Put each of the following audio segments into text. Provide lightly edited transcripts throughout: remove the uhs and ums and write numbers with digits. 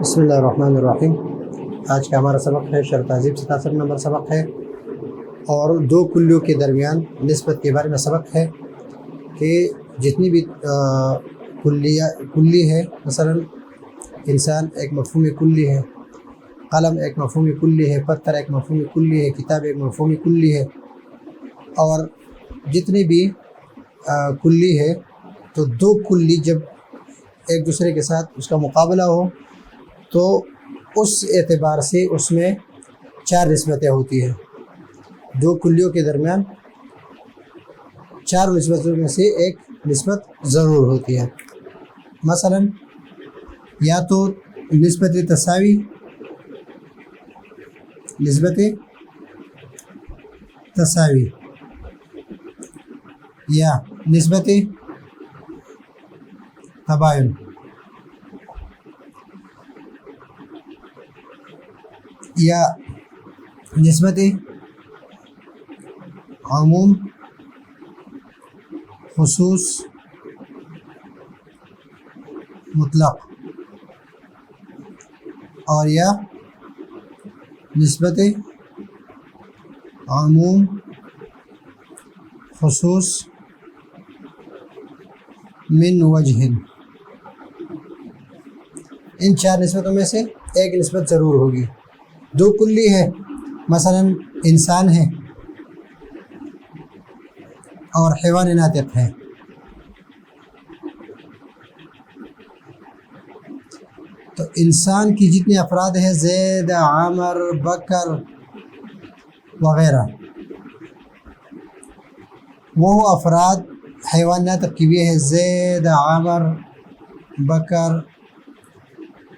بسم اللہ الرحمن الرحیم۔ آج کا ہمارا سبق ہے شرح تہذیب 67 نمبر سبق ہے، اور دو کلیوں کے درمیان نسبت کے بارے میں سبق ہے کہ جتنی بھی کلی ہے، مثلا انسان ایک مفہوم کلی ہے، قلم ایک مفہوم کلی ہے، پتھر ایک مفہوم کلی ہے، کتاب ایک مفہوم کلی ہے، اور جتنی بھی کلی ہے تو دو کلی جب ایک دوسرے کے ساتھ اس کا مقابلہ ہو تو اس اعتبار سے اس میں چار نسبتیں ہوتی ہیں۔ دو کلیوں کے درمیان چار نسبتوں میں سے ایک نسبت ضرور ہوتی ہے۔ مثلا یا تو نسبت تساوی، یا نسبت تباین، یا نسبت عموم خصوص مطلق، اور یا نسبت عموم خصوص من وجہ۔ ان چار نسبتوں میں سے ایک نسبت ضرور ہوگی۔ دو کلی ہے، مثلا انسان ہے اور حیوان ناطق ہے، تو انسان کی جتنے افراد ہیں زید، عامر، بکر وغیرہ، وہ افراد حیوان ناطق کی بھی ہے، زید، عامر، بکر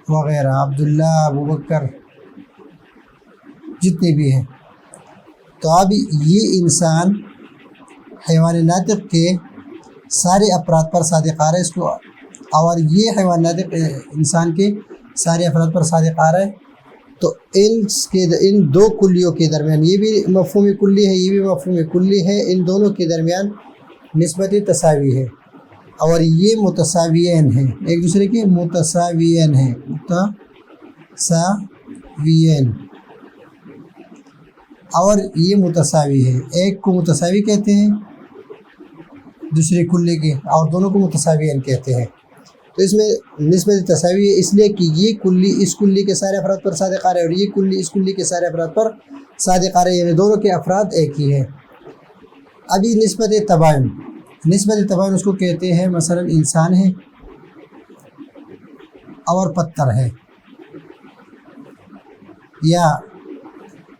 وغیرہ، عبداللہ، ابوبکر، جتنے بھی ہیں۔ تو اب یہ انسان حیوان ناطق کے سارے افراد پر صادق آ رہا ہے اس کو، اور یہ حیوان ناطق انسان کے سارے افراد پر صادق آ رہا ہے، تو ان دو کلیوں کے درمیان، یہ بھی مفہوم کلی ہے، یہ بھی مفہوم کلی ہے، ان دونوں کے درمیان نسبت تساوی ہے، اور یہ متساویین ہیں، ایک دوسرے کے متساویین ہیں، متساویین، اور یہ متساوی ہے۔ ایک کو متساوی کہتے ہیں دوسرے کلی کے، اور دونوں کو متساویین کہتے ہیں۔ تو اس میں نسبت تساوی ہے اس لیے کہ یہ کلی اس کلی کے سارے افراد پر صادق آ رہا ہے، اور یہ کلی اس کلی کے سارے افراد پر صادق آ رہے ہیں، یعنی دونوں کے افراد ایک ہی ہیں۔ ابھی نسبت تباین، نسبت تباین اس کو کہتے ہیں، مثلا انسان ہے اور پتھر ہے، یا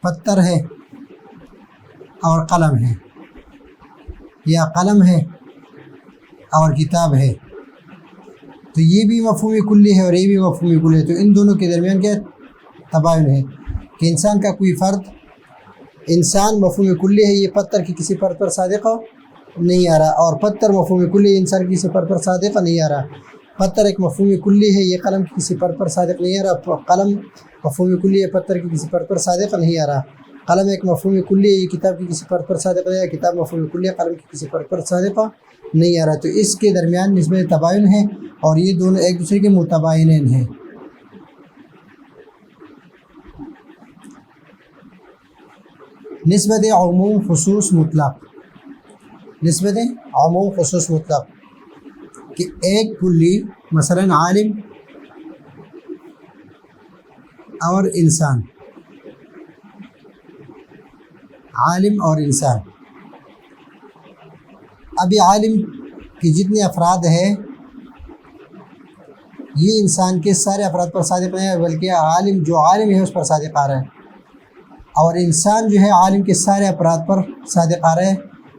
پتھر ہے اور قلم ہے، یا قلم ہے اور کتاب ہے، تو یہ بھی مفہوم کلی ہے اور یہ بھی مفہوم کلی ہے۔ تو ان دونوں کے درمیان کیا تباین ہے کہ انسان کا کوئی فرد، انسان مفہوم کلی ہے، یہ پتھر کی کسی فرد پر صادق نہیں آ رہا، اور پتھر مفہوم کلی ہے، انسان کی کسی فرد پر صادق نہیں آ رہا۔ پتھر ایک مفہوم کلی ہے، یہ قلم کی کسی فرد پر صادق نہیں آ رہا، قلم مفہوم کلی ہے، پتھر کی کسی فرد پر صادق نہیں آ رہا۔ قلم ایک مفہوم کلی ہے، یہ کتاب کی کسی فرد پر صادق نہیں آ رہا، کتاب مفہوم کلی ہے، قلم کی کسی فرد پر صادق نہیں آ رہا۔ تو اس کے درمیان نسبت تباین ہے، اور یہ دونوں ایک دوسرے کے متباینین ہیں۔ نسبت عموم خصوص مطلق، نسبت عموم خصوص مطلق کہ ایک کلی، مثلا عالم اور انسان، عالم اور انسان، ابھی عالم کے جتنے افراد ہیں یہ انسان کے سارے افراد پر صادق نہیں ہے، بلکہ عالم جو عالم ہے اس پر صادق آ رہا ہے، اور انسان جو ہے عالم کے سارے افراد پر صادق آ رہا ہے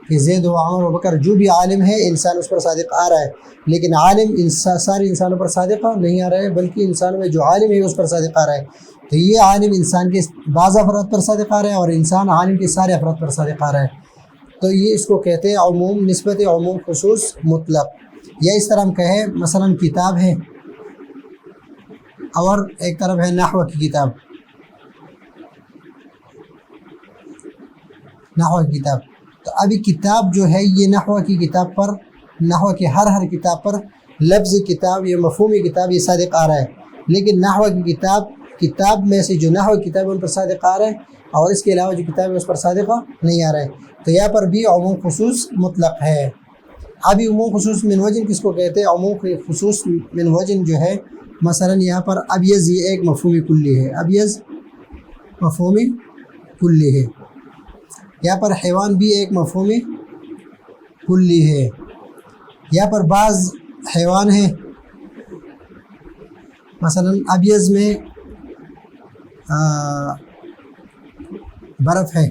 کہ زید و عمر و بکر، جو بھی عالم ہے انسان اس پر صادق آ رہا ہے، لیکن عالم سارے انسانوں پر صادق نہیں آ رہا ہے، بلکہ انسانوں میں جو عالم ہے اس پر صادق آ رہا ہے۔ تو یہ عالم انسان کے بعض افراد پر صادق آ رہا ہے، اور انسان عالم کے سارے افراد پر صادق آ رہا ہے۔ تو یہ اس کو کہتے ہیں عموم، نسبت عموم خصوص مطلق۔ یا اس طرح ہم کہیں مثلا کتاب ہے اور ایک طرف ہے نحو کی کتاب، نحو کی کتاب، تو ابھی کتاب جو ہے یہ نحو کی کتاب پر، نحو کی ہر کتاب پر لفظ کتاب یا مفہوم کتاب یہ صادق آ رہا ہے، لیکن نحو کی کتاب میں سے جو نحو کی کتاب ان پر صادق آ رہا ہے اور اس کے علاوہ جو کتاب ہے اس پر صادق نہیں آ رہا ہے، تو یہاں پر بھی عموم خصوص مطلق ہے۔ ابھی عموم خصوص من وجہ کس کو کہتے ہیں؟ عموم خصوص من وجہ جو ہے مثلا یہاں پر ابیض یہ ایک مفہومی کلی ہے، ابیض مفہومی کلی ہے، یہاں پر حیوان بھی ایک مفہومی کلی ہے، یہاں پر بعض حیوان ہیں مثلا ابیض میں برف ہے،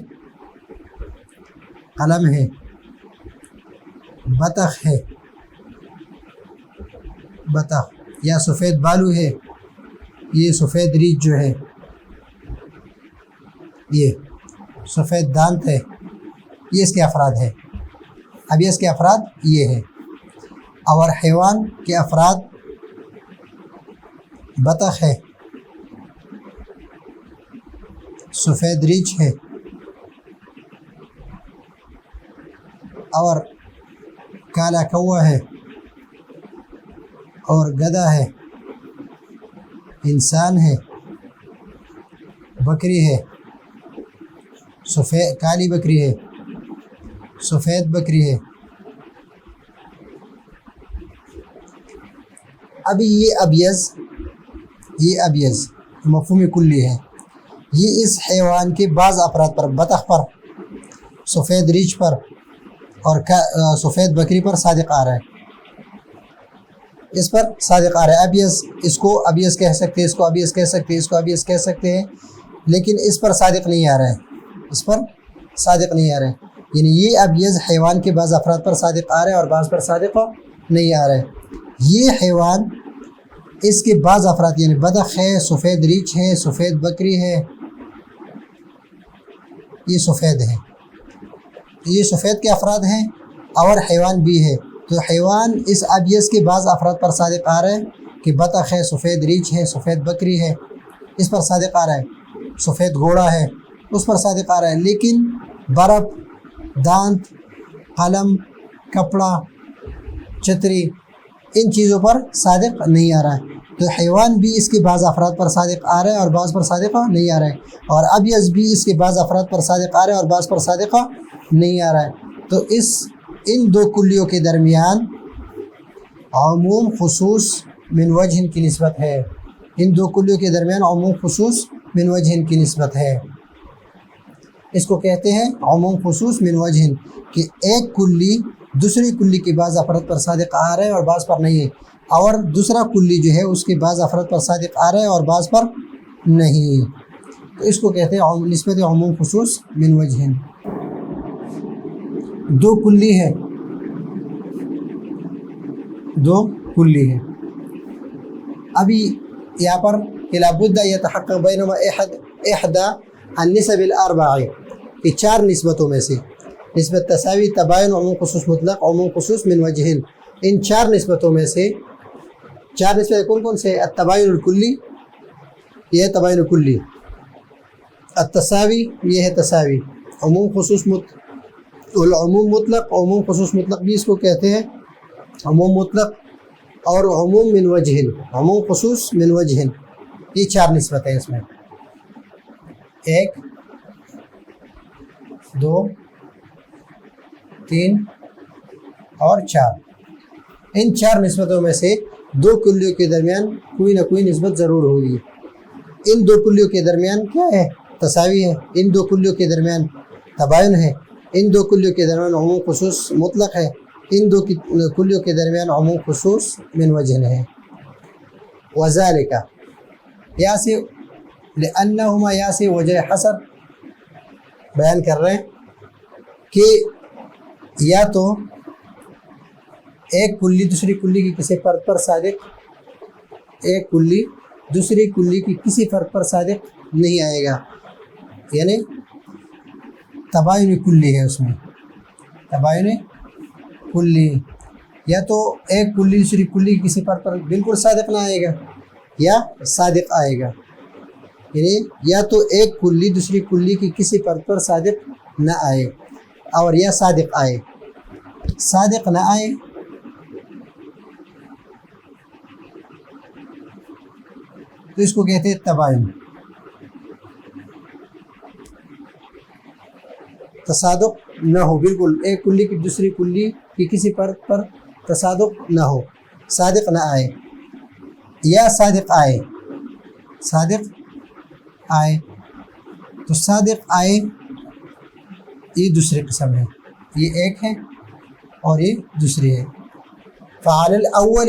قلم ہے، بطخ ہے، بطخ یا سفید بالو ہے، یہ سفید ریچھ جو ہے، یہ سفید دانت ہے، یہ اس کے افراد ہے۔ اب اس کے افراد یہ ہے، اور حیوان کے افراد بطخ ہے، سفید ریچھ ہے، اور کالا کوا ہے، اور گدھا ہے، انسان ہے، بکری ہے، سفید کالی بکری ہے، سفید بکری ہے۔ ابھی یہ ابیض مفہوم کلی ہے، یہ اس حیوان کے بعض افراد پر، بطخ پر، سفید ریچھ پر اور سفید بکری پر صادق آ رہا ہے، اس پر صادق آ رہا ہے۔ ابیض، اس کو ابیض کہہ سکتے ہیں، اس کو ابیض کہہ سکتے ہیں، اس کو ابیض کہہ سکتے ہیں، لیکن اس پر صادق نہیں آ رہا ہے، اس پر صادق نہیں آ رہا ہے، یعنی یہ ابیض حیوان کے بعض افراد پر صادق آ رہا ہے اور بعض پر صادق نہیں آ رہا ہے۔ یہ حیوان اس کے بعض افراد یعنی بطخ ہے، سفید ریچھ ہے، سفید بکری ہے، یہ سفید ہے، یہ سفید کے افراد ہیں اور حیوان بھی ہے، تو حیوان اس ابیض کے بعض افراد پر صادق آ رہا ہے کہ بطخ ہے، سفید ریچھ ہے، سفید بکری ہے، اس پر صادق آ رہا ہے، سفید گھوڑا ہے اس پر صادق آ رہا ہے، لیکن برف، دانت، قلم، کپڑا، چھتری، ان چیزوں پر صادق نہیں آ رہا ہے۔ تو حیوان بھی اس کے بعض افراد پر صادق آ رہا ہے اور بعض پر صادق نہیں آ رہا ہے، اور ابیض بھی اس کے بعض افراد پر صادق آ رہا ہے اور بعض پر صادق نہیں آ رہا ہے۔ تو ان دو کلیوں کے درمیان عموم خصوص من وجہ کی نسبت ہے، ان دو کلیوں کے درمیان عموم خصوص من وجہ کی نسبت ہے، اس کو کہتے ہیں عموم خصوص من وجہ، کہ ایک کلی دوسری کلی کے بعض افراد پر صادق آ رہا ہے اور بعض پر نہیں ہے، اور دوسرا کلی جو ہے اس کے بعض افراد پر صادق آ رہا ہے اور بعض پر نہیں، تو اس کو کہتے ہیں نسبت عموم خصوص من وجہ۔ دو کلی ہے، دو کلی ہے، ابھی یہاں پر کہ لابد یتحقق بینما احدى النسب الاربع، کہ چار نسبتوں میں سے نسبت تساوی، تباین، عموم خصوص مطلق، عموم خصوص من وجہ، ان چار نسبتوں میں سے چار نسبتیں کون کون سے؟ التباین الکلی، یہ ہے تباین الکلی، التساوی، یہ ہے تساوی، عموم خصوص العموم مطلق، عموم خصوص مطلق بھی اس کو کہتے ہیں عموم مطلق، اور عموم من وجہ، عموم خصوص من وجہ، یہ چار نسبتیں اس میں، ایک، دو، تین اور چار، ان چار نسبتوں میں سے دو کلیوں کے درمیان کوئی نہ کوئی نسبت ضرور ہوگی۔ ان دو کلیوں کے درمیان کیا ہے؟ تساوی ہے، ان دو کلیوں کے درمیان تباین ہے، ان دو کلیوں کے درمیان عموم خصوص مطلق ہے، ان دو کلیوں کے درمیان عموم خصوص من وجہ ہے۔ وذالک، یا سے لأنہما، یا سے وجہ حصر بیان کر رہے ہیں کہ یا تو ایک کلی دوسری کلی کی کسی فرد پر صادق، ایک کلی دوسری کلی کی کسی فرد پر صادق نہیں آئے گا، یعنی تباین کلی ہے اس میں، تباین کلی، یا تو ایک کلی دوسری کلی کی کسی فرد پر بالکل صادق نہ آئے گا یا صادق آئے گا، یعنی یا تو ایک کلی دوسری کلی کی کسی فرد پر صادق نہ آئے اور یا صادق آئے، صادق نہ آئے تو اس کو کہتے ہیں تباین. تصادق نہ ہو، بالکل ایک کلی کی دوسری کلی کی کسی فرد پر تصادق نہ ہو، صادق نہ آئے یا صادق آئے. صادق آئے تو صادق آئے یہ دوسری قسم ہے، یہ ایک ہے اور یہ دوسری ہے. فعال الاول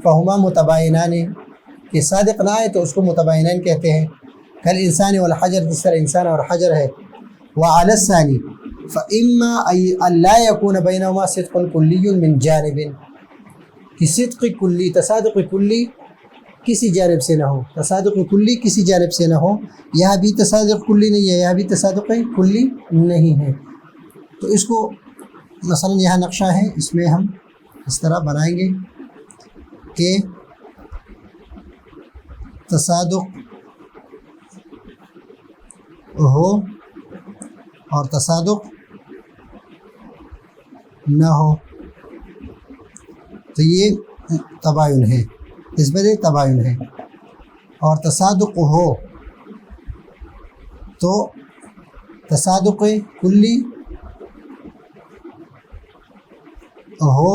فہما متباینان، کہ صادق نہ آئے تو اس کو متباینان کہتے ہیں. کل انسان والحجر، جس طرح انسان اور حجر ہے. وعلى الثاني فإما أن لا يكون بينهما صدق كلي من جانب، کہ صدق کلی، تصادق کلی کسی جانب سے نہ ہو، تصادق کلی کسی جانب سے نہ ہو. یہاں بھی تصادق کلی نہیں ہے، یہاں بھی تصادق کلی نہیں ہے. تو اس کو مثلا یہاں نقشہ ہے، اس میں ہم اس طرح بنائیں گے کہ تصادق ہو اور تصادق نہ ہو، تو یہ تباین ہے، نسبت تباین ہے. اور تصادق ہو تو تصادق کلی ہو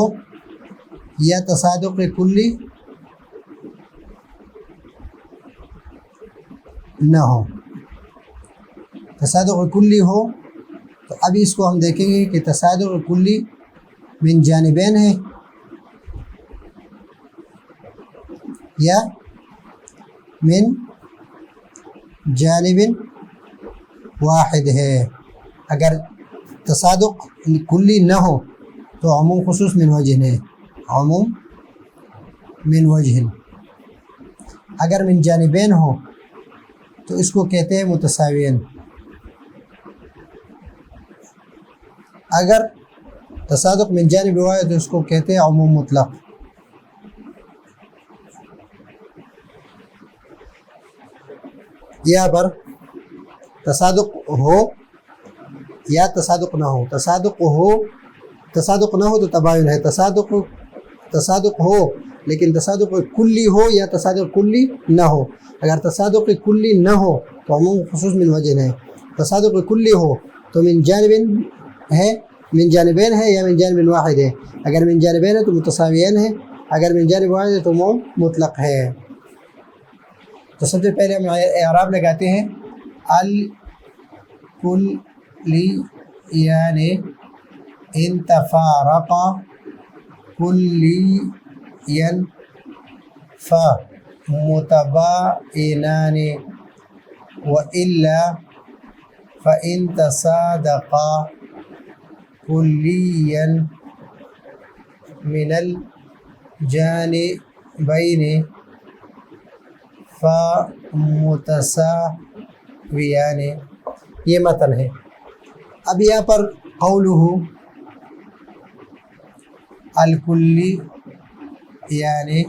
یا تصادق کلی نہ ہو. تصادق کلی ہو تو ابھی اس کو ہم دیکھیں گے کہ تصادق کلی من جانبین ہے یا من جانب واحد ہے. اگر تصادق کلی نہ ہو تو عموم خصوص من وجہ ہے، عموم من وجہ. اگر من جانبین ہو تو اس کو کہتے ہیں متساوین. اگر تصادق من جانب واحد تو اس کو کہتے ہیں عموم مطلق. یہاں پر تصادق ہو یا تصادق نہ ہو. تصادق نہ ہو تو تباین ہے. تصادق ہو لیکن تصادق کلی ہو یا تصادق کلی نہ ہو. اگر تصادق کلی نہ ہو تو عموم خصوص من وجہ ہے. تصادق کلی ہو تو من جانبین ہے یا من جانب واحد ہے. اگر من جانبین ہے تو متساویین ہے، اگر من جانب واحد ہے تو عموم مطلق ہے. تو سب سے پہلے ہم اعراب لگاتے ہیں. الکلیان ان تفارقا کلیا فمتباینان والا فان تصادقا کلیا من الجانبین فمتساویان. یہ متن ہے. اب یہاں پر قولہ الکلی یعنی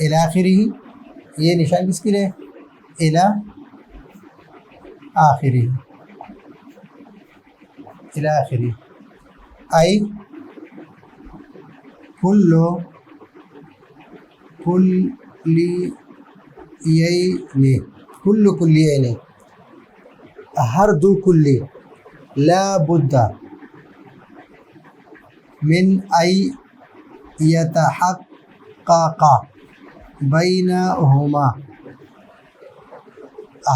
الی آخرہ، یہ نشان کس کے لیے؟ الی آخرہ، الی آخرہ. ای کل کلیین، ہر دو کلی، لا بد من ای یتحقق بینہما،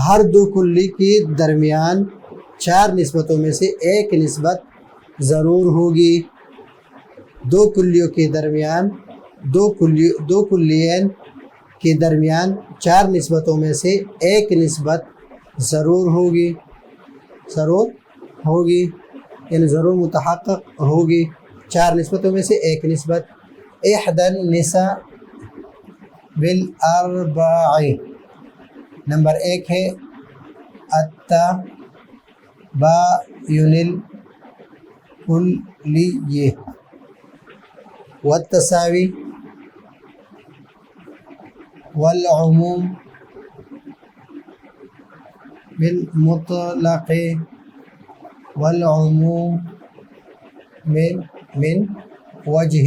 ہر دو کلی کے درمیان چار نسبتوں میں سے ایک نسبت ضرور ہوگی. دو کلیوں کے درمیان دو کلیین کے درمیان چار نسبتوں میں سے ایک نسبت ضرور ہوگی، یعنی ضرور متحقق ہوگی. چار نسبتوں میں سے ایک نسبت. احدى النساء بالاربع، نمبر ایک ہے التباین الکلی والتساوی والعموم بالمطلق والعموم من وجہ.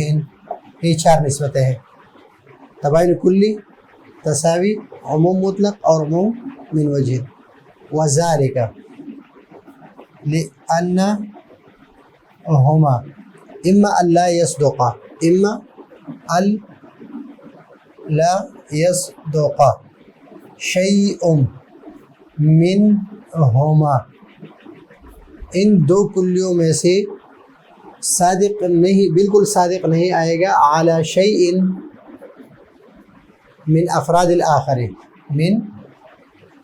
یہ چار نسبتیں ہیں. تباین کلی، تساوی عموم مطلق اور عموم من وجہ وذالک لأنہما اما اللہ یصدقا اما اللہ یصدقا شیء منہما ان دو کلیوں میں سے صادق نہیں بالکل صادق نہیں آئے گا علی شیء من افراد الآخر من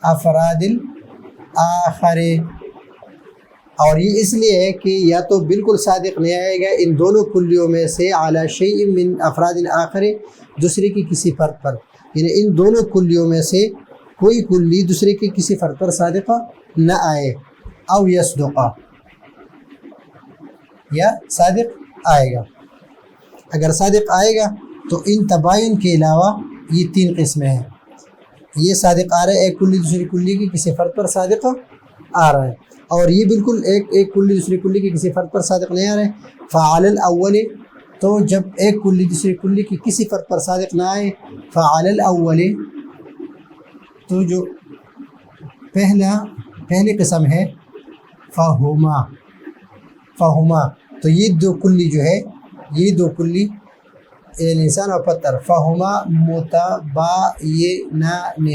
افراد الآخر اور یہ اس لیے ہے کہ یا تو بالکل صادق نہیں آئے گا ان دونوں کلیوں میں سے علی شیء من افراد الآخر دوسرے کی کسی فرد پر یعنی ان دونوں کلیوں میں سے کوئی کلی دوسرے کی کسی فرد پر صادق نہ آئے او یصدقا یا صادق آئے گا اگر صادق آئے گا تو ان تباین کے علاوہ یہ تین قسمیں ہیں یہ صادق آ رہا ہے ایک کلی دوسری کلی کی کسی فرد پر صادق آ رہا ہے اور یہ بالکل ایک کلی دوسری کلی کی کسی فرد پر صادق نہیں آ رہا ہے فعلی الاول تو جب ایک کلی دوسری کلی کی کسی فرد پر صادق نہ آئے فعلی الاول تو جو پہلی قسم ہے فہما تو یہ دو کلی جو ہے یہ دو کلی انسان اور پتھر فہما متباینان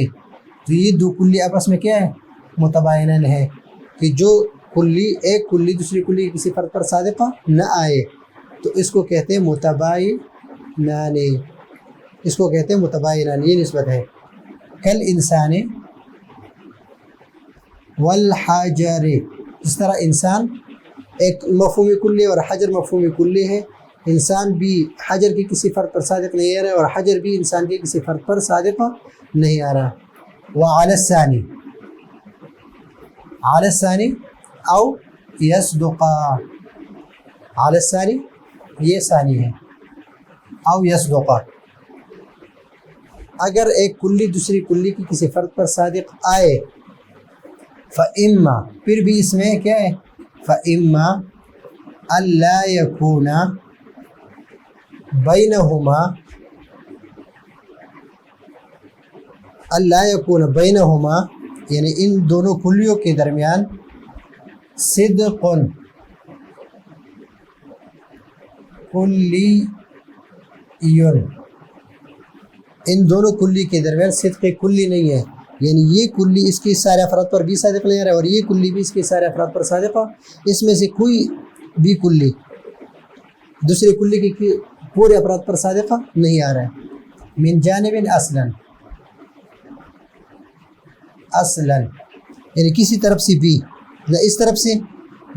تو یہ دو کلی آپس میں کیا ہے متباینان ہے کہ جو کلی ایک کلی دوسری کلی کسی فرد پر صادق نہ آئے تو اس کو کہتے ہیں متباینان اس کو کہتے ہیں متباینان یہ نسبت ہے کل انسان والحجر اس طرح انسان ایک مفہوم کلی اور حجر مفہوم کلی ہے انسان بھی حجر کی کسی فرد پر صادق نہیں آ رہا ہے اور حجر بھی انسان کی کسی فرد پر صادق نہیں آ رہا وعلی الثانی او یصدقا علی الثانی یہ ثانی ہے او یصدقا اگر ایک کلی دوسری کلی کی کسی فرد پر صادق آئے فإما پھر بھی اس میں کیا ہے فإما أَلَّا يَكُونَ بینہما یعنی ان دونوں کلیوں کے درمیان صدق کلی ان دونوں کلی کے درمیان صدق کلی نہیں ہے یعنی یہ کلی اس کے سارے افراد پر بھی صادق نہیں آ رہا ہے اور یہ کلی بھی اس کے سارے افراد پر صادق اس میں سے کوئی بھی کلی دوسرے کلی کی پورے افراد پر صادق نہیں آ رہا ہے من جانب اصلا یعنی کسی طرف سے بھی نہ اس طرف سے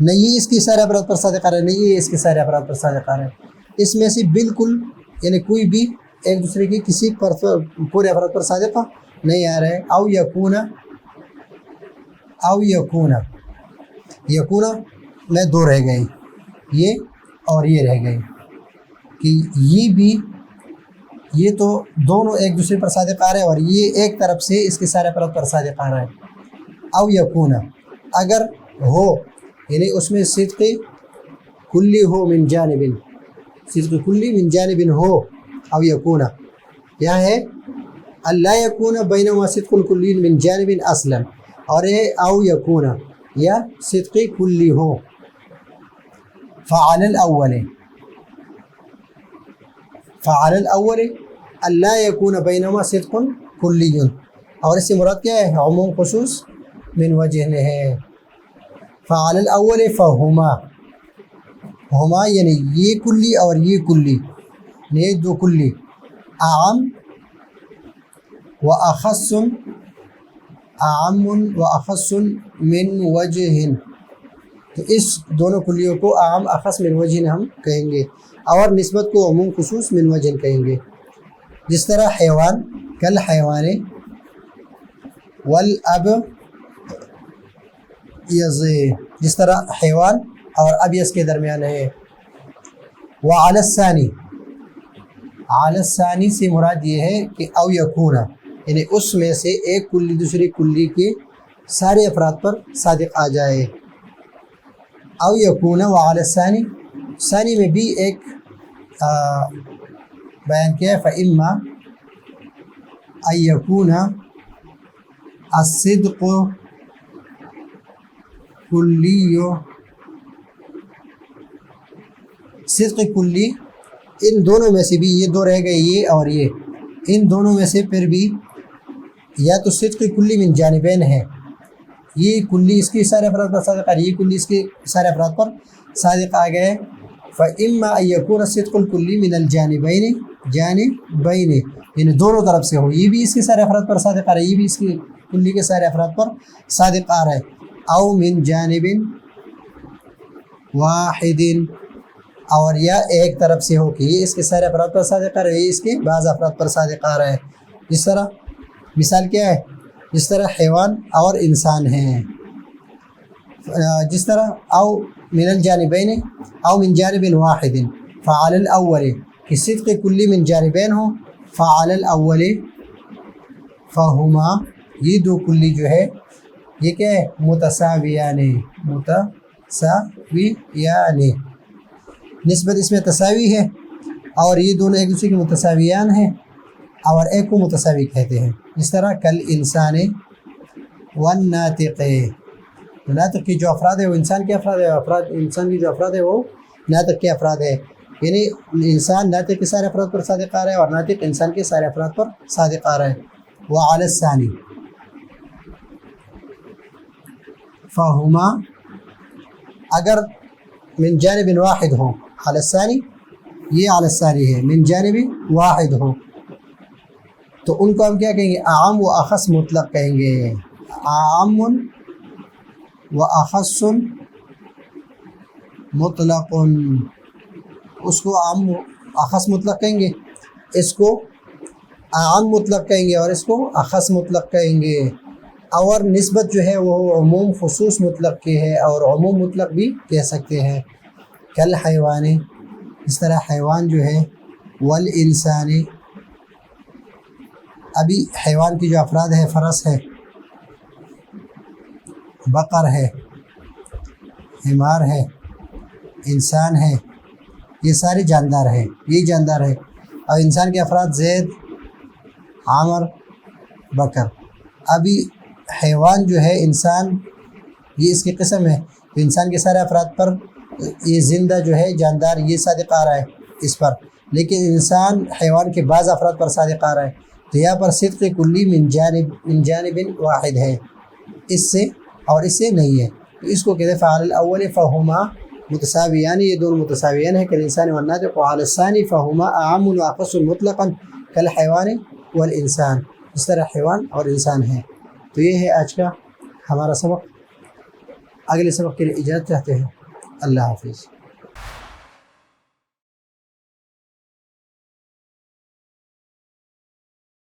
نہ یہ اس کے سارے افراد پر صادق آ رہا ہے نہ یہ اس کے سارے افراد پر صادق آ رہا ہے اس میں سے بالکل یعنی کوئی بھی ایک دوسرے کی کسی پورے افراد پر صادق نہیں آ رہا ہے او یکونا میں دو رہ گئے یہ اور یہ رہ گئے کہ یہ تو دونوں ایک دوسرے پر صادق آ رہے ہیں اور یہ ایک طرف سے اس کے سارے افراد پر صادق آ رہا ہے او یکونا اگر ہو یعنی اس میں صدق کلی ہو من جانب صدق کلی من جانب ہو او یکونا یہاں ہے اللہ یکون بینہما صدق کلی من جانب اصلا اور ہے او یکونا یا صدق کلی ہو فعلی الاول اللہ یکون بینہما صدق کلی اور اس سے مراد کیا ہے عموم خصوص من وجہ ہے فعلی الاول فہما یعنی یہ کلی اور یہ کلی یہ دو کلی اعم و اخص من وجہ تو اس دونوں کلیوں کو اعم اخص من وجہ ہم کہیں گے اور نسبت کو عموم خصوص من وجہ کہیں گے جس طرح حیوان کل حیوان والاب جس طرح حیوان اور ابیض کے درمیان ہے وعلی الثانی سے مراد یہ ہے کہ او یکونا یعنی اس میں سے ایک کلی دوسری کلی کے سارے افراد پر صادق آ جائے او یکونا وعلی الثانی ثانی میں بھی ایک بیان کیا ہے فإما أن يكون الصدق کلی، صدق کلی ان دونوں میں سے بھی، یہ دو رہ گئے یہ اور یہ، ان دونوں میں سے پھر بھی یا تو صدق کلی من جانبین ہے، یہ کلی اس کے سارے افراد پر صادق آ رہی ہے، یہ کلی اس کے سارے افراد پر صادق آ گئے، فَإِمَّا أَن يَكُونَ الصِّدْقُ الْكُلِّ مِنَ الْجَانِبَيْنِ، جانبین یعنی دونوں طرف سے ہو، یہ بھی اس کے سارے افراد پر صادق آ رہا ہے، یہ بھی اس کے کلی کے سارے افراد پر صادق آ رہا ہے، او من جانب واحد، اور یا ایک طرف سے ہو کہ یہ اس کے سارے افراد پر صادق آ رہا ہے، یہ اس کے بعض افراد پر صادق آ رہا ہے، جس طرح مثال کیا ہے، جس طرح حیوان اور انسان ہیں، جس طرح او من الجانبین او من جانب واحد فعلی الاول کہ صدق کلی من جانبین ہو، فعلی الاول فہما یہ دو کلی جو ہے یہ کیا ہے، متساویان، متساویان نسبت اس میں تساوی ہے، اور یہ دونوں ایک دوسرے کے متساویان ہیں، اور ایک کو متساوی کہتے ہیں، جس طرح کل انسان والناطق، ناطق کی جو افراد ہے وہ انسان کے افراد ہے، انسان کی جو افراد ہے وہ ناطق کے افراد ہے، یعنی انسان ناطق کے سارے افراد پر صادق آ رہا ہے، اور ناطق انسان کے سارے افراد پر صادق آ رہا ہے، وعلی الثانی فہما اگر من جانب واحد ہو، علی الثانی یہ علی الثانی ہے، من جانب واحد ہو تو ان کو ہم کیا کہیں گے، اعم و اخص مطلق کہیں گے، اعم و اخص مطلق، اس کو عام اخص مطلق کہیں گے، اس کو عام مطلق کہیں گے، اور اس کو اخص مطلق کہیں گے، اور نسبت جو ہے وہ عموم خصوص مطلق کی ہے، اور عموم مطلق بھی کہہ سکتے ہیں، کل حیوان اس طرح حیوان جو ہے، والانسان ابھی حیوان کی جو افراد ہے، فرس ہے، بقر ہے، حمار ہے، انسان ہے، یہ سارے جاندار ہیں، یہ جاندار ہے، اور انسان کے افراد زید، عامر، بکر، ابھی حیوان جو ہے انسان یہ اس کی قسم ہے، تو انسان کے سارے افراد پر یہ زندہ جو ہے جاندار یہ صادق آ رہا ہے اس پر، لیکن انسان حیوان کے بعض افراد پر صادق آ رہا ہے، تو یہاں پر صدق کلی من جانب واحد ہے، اس سے اور اس سے نہیں ہے، تو اس کو کہتے ہیں فعلی الاول فہما متساویان، یہ دونوں متساویان ہیں، کالانسان والناطق، وعلی الثانی فہما اعم واخص مطلقا کالحیوان والانسان، اس طرح حیوان اور انسان ہیں۔ تو یہ ہے آج کا ہمارا سبق، اگلے سبق کے لیے اجازت چاہتے ہیں، اللہ حافظ۔